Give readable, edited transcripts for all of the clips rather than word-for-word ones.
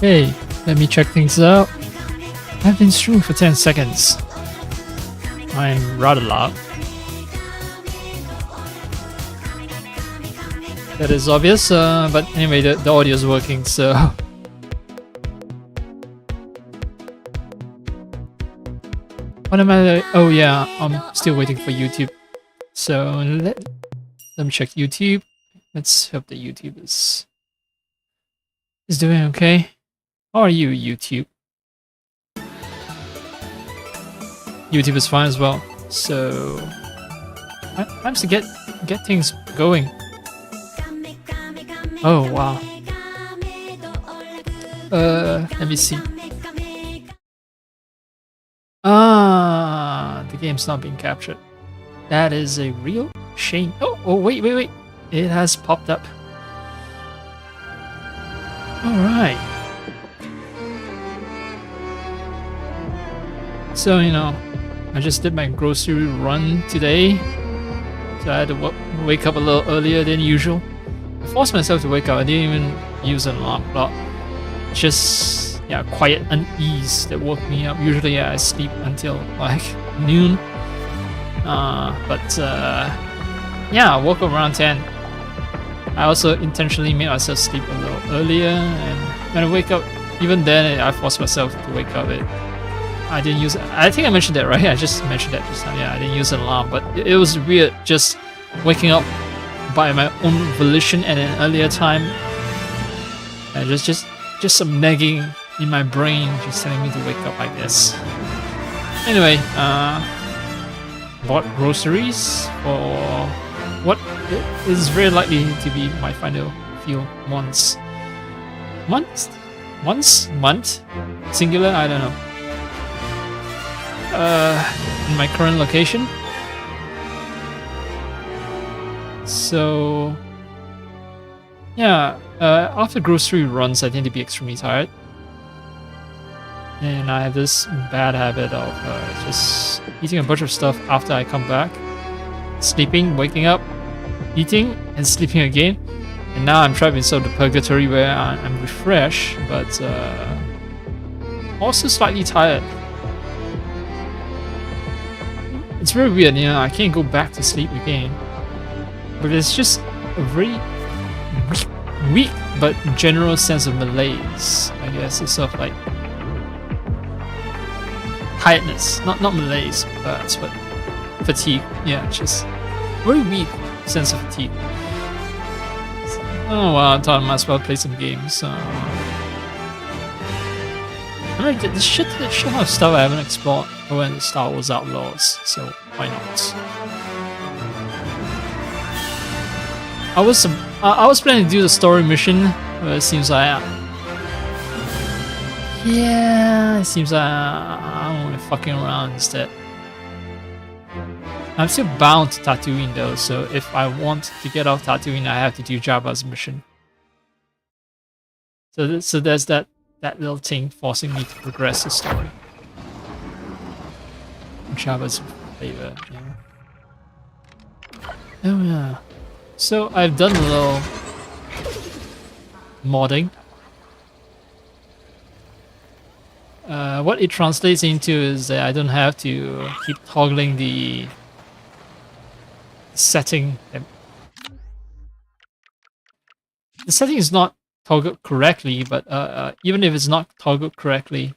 Hey, let me check things out. I've been streaming for 10 seconds. I'm rather loud. That is obvious, but anyway, the audio is working, so... What am I... Oh yeah, I'm still waiting for YouTube. So let me check YouTube. Let's hope that YouTube is doing okay. How are you, YouTube? YouTube is fine as well. So time to get things going. Oh wow. Let me see. Ah, the game's not being captured. That is a real shame. Oh wait. It has popped up. Alright. So, you know, I just did my grocery run today. So I had to wake up a little earlier than usual. I forced myself to wake up. I didn't even use an alarm clock. Just, yeah, quiet unease that woke me up. Usually, yeah, I sleep until like noon. Yeah, I woke up around 10. I also intentionally made myself sleep a little earlier, and when I wake up, even then, I forced myself to wake up. I didn't use it. I think I mentioned that, right? I just mentioned that just now. Yeah, I didn't use an alarm, but it was weird just waking up by my own volition at an earlier time. And just some nagging in my brain, just telling me to wake up like this. Anyway, bought groceries for what is very likely to be my final few months. Month? Singular? I don't know. In my current location. So yeah, after grocery runs I tend to be extremely tired. And I have this bad habit of just eating a bunch of stuff after I come back. Sleeping, waking up, eating, and sleeping again. And now I'm trapped in sort of purgatory where I'm refreshed, but also slightly tired. It's very weird, you know, I can't go back to sleep again. But it's just a very weak but general sense of malaise, I guess. It's sort of like tiredness, not malaise, but fatigue. Yeah, just very weak sense of fatigue. Oh well, I thought I might as well play some games. I mean, the shit of stuff I haven't explored when Star Wars Outlaws, so why not? I was planning to do the story mission, but it seems like I'm only fucking around instead. I'm still bound to Tatooine though, so if I want to get off Tatooine, I have to do Jabba's mission. So there's that little thing forcing me to progress the story. Jabba's favor, yeah. Oh yeah. So I've done a little modding. What it translates into is that I don't have to keep toggling the setting. The setting is not toggled correctly, but even if it's not toggled correctly,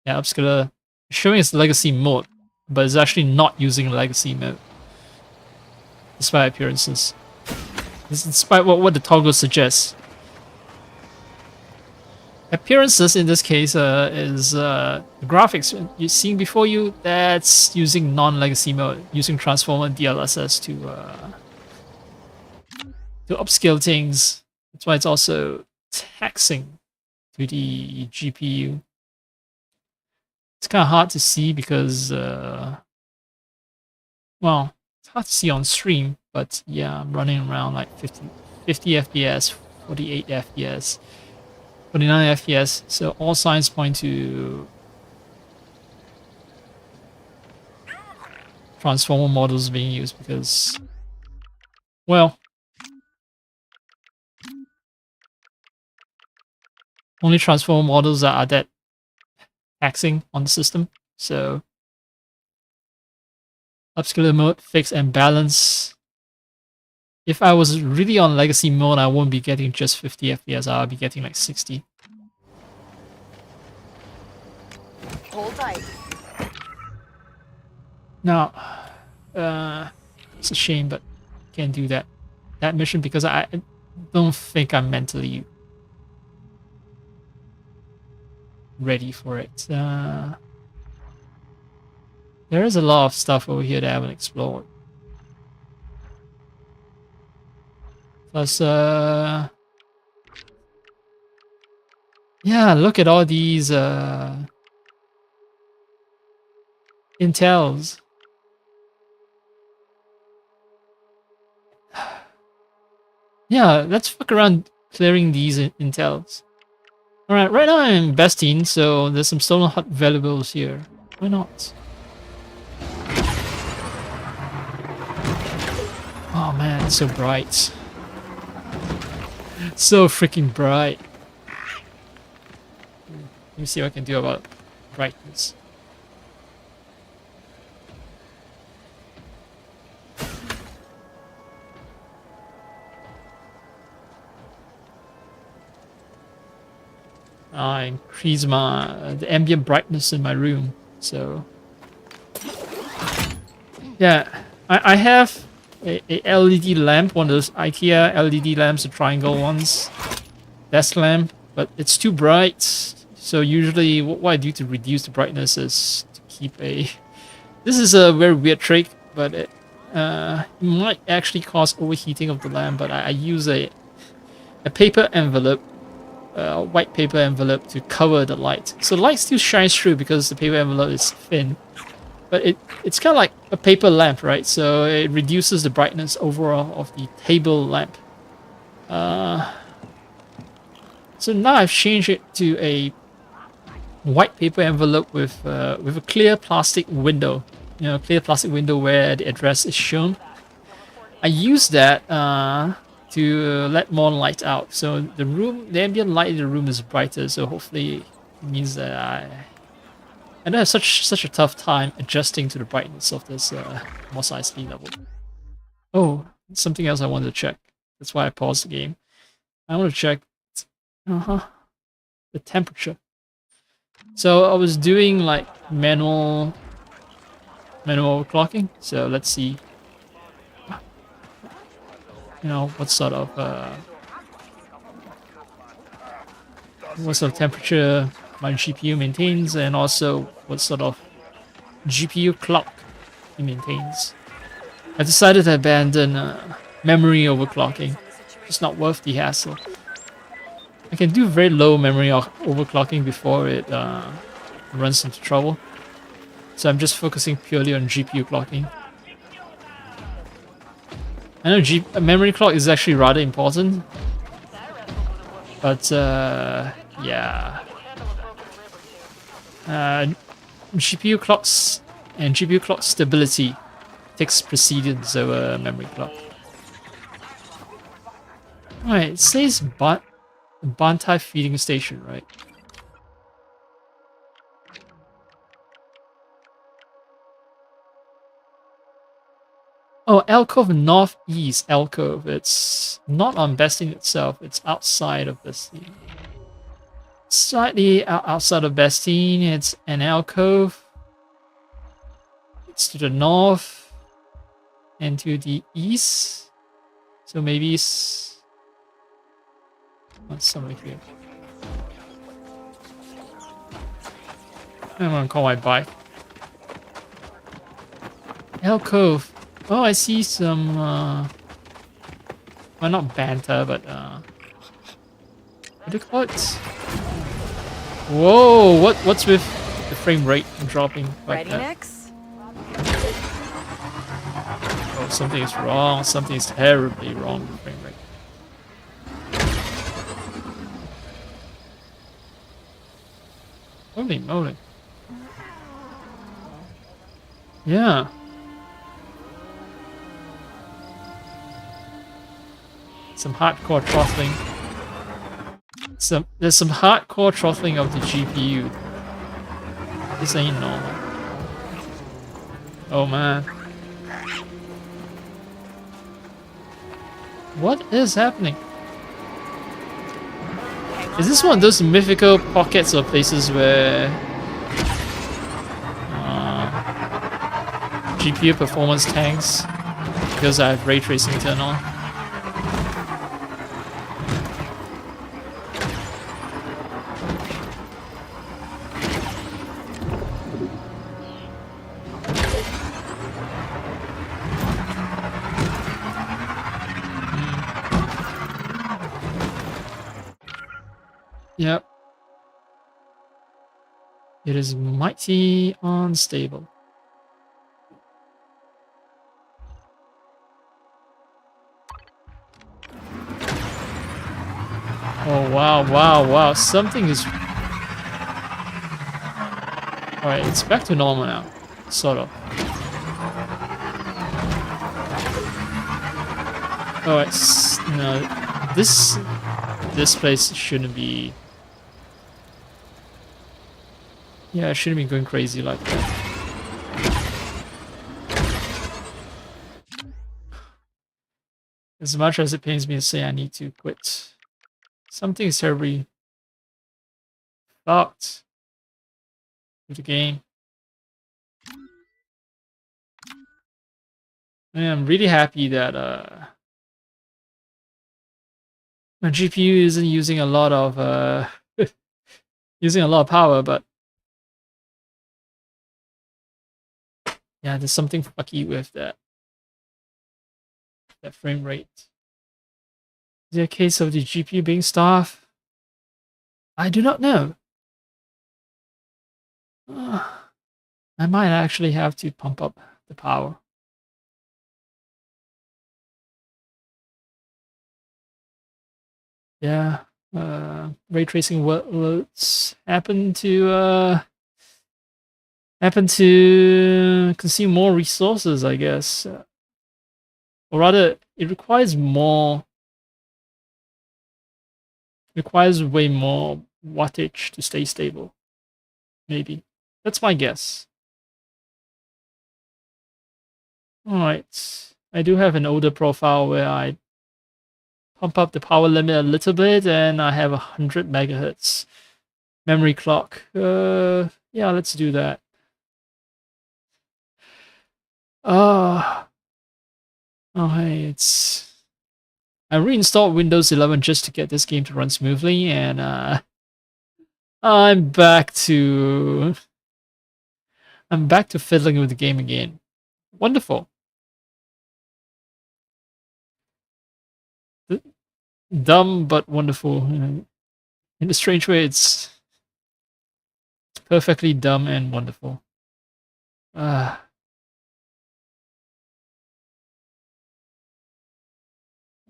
yeah, upscaler showing its legacy mode, but it's actually not using legacy mode, despite appearances. Despite what the toggle suggests. Appearances in this case is the graphics you're seeing before you. That's using non-legacy mode, using transformer DLSS to upscale things. That's why it's also taxing to the GPU. It's kind of hard to see because, well, it's hard to see on stream, but yeah, I'm running around like 50 FPS, 48 FPS, 49 FPS, so all signs point to transformer models being used because, well, only transformer models that are that taxing on the system. So upscaler mode, fix and balance. If I was really on legacy mode, I won't be getting just 50 FPS, I'll be getting like 60. Hold tight. Now, it's a shame, but can't do that mission because I don't think I'm mentally ready for it. There is a lot of stuff over here that I haven't explored. Plus, yeah, look at all these intels. Yeah, let's fuck around clearing these intels. Alright, right now I'm in Bestine, so there's some stolen hut valuables here. Why not? Oh man, it's so bright. So freaking bright. Let me see what I can do about brightness. I increase the ambient brightness in my room. So yeah, I have a LED lamp, one of those IKEA LED lamps, the triangle ones, desk lamp, but it's too bright. So usually what I do to reduce the brightness is to keep a... This is a very weird trick, but it might actually cause overheating of the lamp, but I use a paper envelope, white paper envelope to cover the light. So the light still shines through because the paper envelope is thin. But it's kind of like a paper lamp, right? So it reduces the brightness overall of the table lamp. So now I've changed it to a white paper envelope with a clear plastic window. You know, clear plastic window where the address is shown. I use that to let more light out. So the ambient light in the room is brighter. So hopefully it means that I don't have such a tough time adjusting to the brightness of this Mos Eisley level. Oh, something else I wanted to check. That's why I paused the game. I want to check the temperature. So I was doing like manual overclocking. So let's see, you know, what sort of temperature my GPU maintains, and also what sort of GPU clock it maintains. I decided to abandon memory overclocking. It's not worth the hassle. I can do very low memory overclocking before it runs into trouble. So I'm just focusing purely on GPU clocking. I know memory clock is actually rather important, but yeah. GPU clocks and GPU clock stability takes precedence over memory clock. Alright, it says Bantai feeding station, right? Oh, Alcove Northeast Alcove. It's not on Bestine itself, it's outside of Bestine. Slightly outside of Bestine, it's an alcove. It's to the north and to the east. So maybe it's somewhere here. I'm gonna call my bike. Alcove. Oh, I see some well, not banter, but what do you call it? Whoa, what's with the frame rate dropping like that? Next? Oh, something is wrong. Something is terribly wrong with the frame rate. Holy moly. Yeah. Some hardcore throttling. There's some hardcore throttling of the GPU. This ain't normal. Oh man. What is happening? Is this one of those mythical pockets or places where GPU performance tanks because I have ray tracing turned on? Yep. It is mighty unstable. Oh wow, wow, wow. Something is... Alright, it's back to normal now. Sort of. Alright, no. This place shouldn't be... Yeah, I shouldn't be going crazy like that. As much as it pains me to say I need to quit. Something is terribly fucked with the game. And I'm really happy that my GPU isn't using a lot of using a lot of power, but yeah, there's something fucky with that frame rate. Is it a case of the GPU being starved? I do not know. I might actually have to pump up the power. Yeah, ray tracing workloads happen to consume more resources, I guess. Or rather, it requires way more wattage to stay stable. Maybe. That's my guess. Alright. I do have an older profile where I pump up the power limit a little bit and I have 100 megahertz memory clock. Yeah, let's do that. Oh, hey, I reinstalled Windows 11 just to get this game to run smoothly, and I'm back to fiddling with the game again. Wonderful. Dumb but wonderful. In a strange way, it's perfectly dumb and wonderful.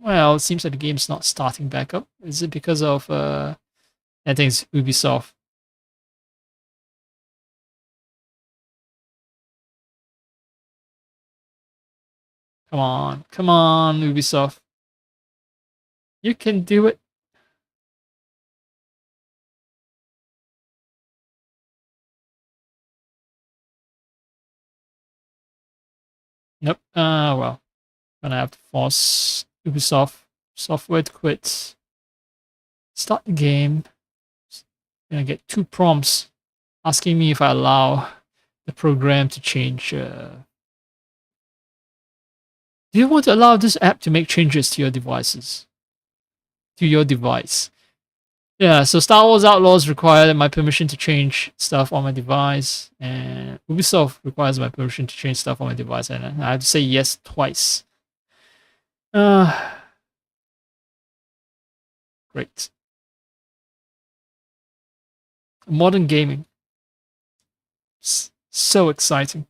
Well, it seems like the game's not starting back up. Is it because of I think it's Ubisoft? Come on, Ubisoft. You can do it. Nope. Well, gonna have to force Ubisoft software to quit. Start the game. Gonna get 2 prompts asking me if I allow the program to change. Do you want to allow this app to make changes to your devices? To your device. Yeah, so Star Wars Outlaws required my permission to change stuff on my device, and Ubisoft requires my permission to change stuff on my device, and I have to say yes twice. Great. Modern gaming. So exciting.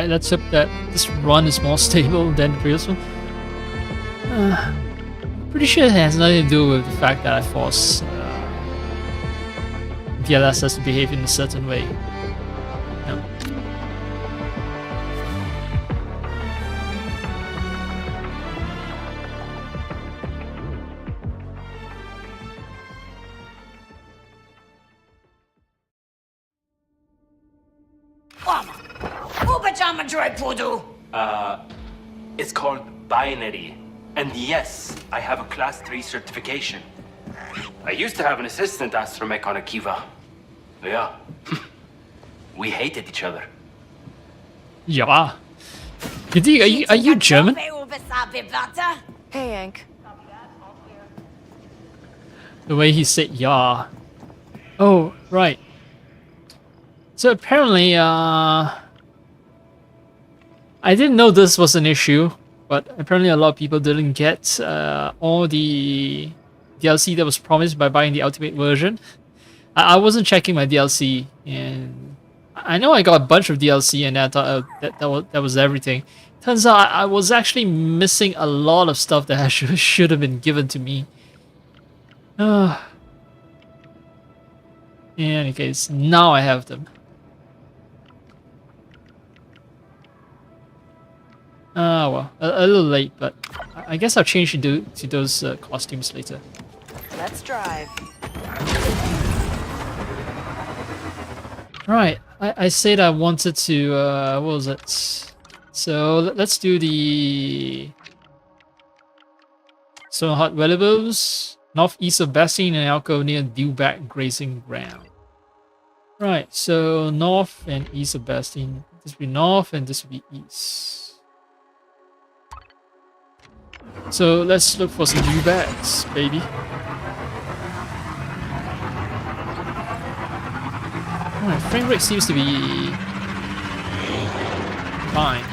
Alright, let's hope that this run is more stable than the previous one. Pretty sure it has nothing to do with the fact that I force DLSS to behave in a certain way. No. It's called binary. And yes, I have a class 3 certification. I used to have an assistant astromech on Akiva. Yeah. We hated each other. Ja. Are you German? Hey, Yank. The way he said yeah. Oh, right. So apparently, I didn't know this was an issue, but apparently a lot of people didn't get all the DLC that was promised by buying the Ultimate version. I wasn't checking my DLC, and I know I got a bunch of DLC, and I thought that was everything. Turns out I was actually missing a lot of stuff that should have been given to me. In any case, now I have them. Well, a little late, but I guess I'll change to those costumes later. Let's drive. Right, I said I wanted to, what was it? So let's do the Hot Valuables, northeast of Bastion and alcove near Dewback Grazing Ground. Right, so north and east of Bastion. This will be north and this will be east. So let's look for some Dewbacks, baby. Alright, frame rate seems to be fine.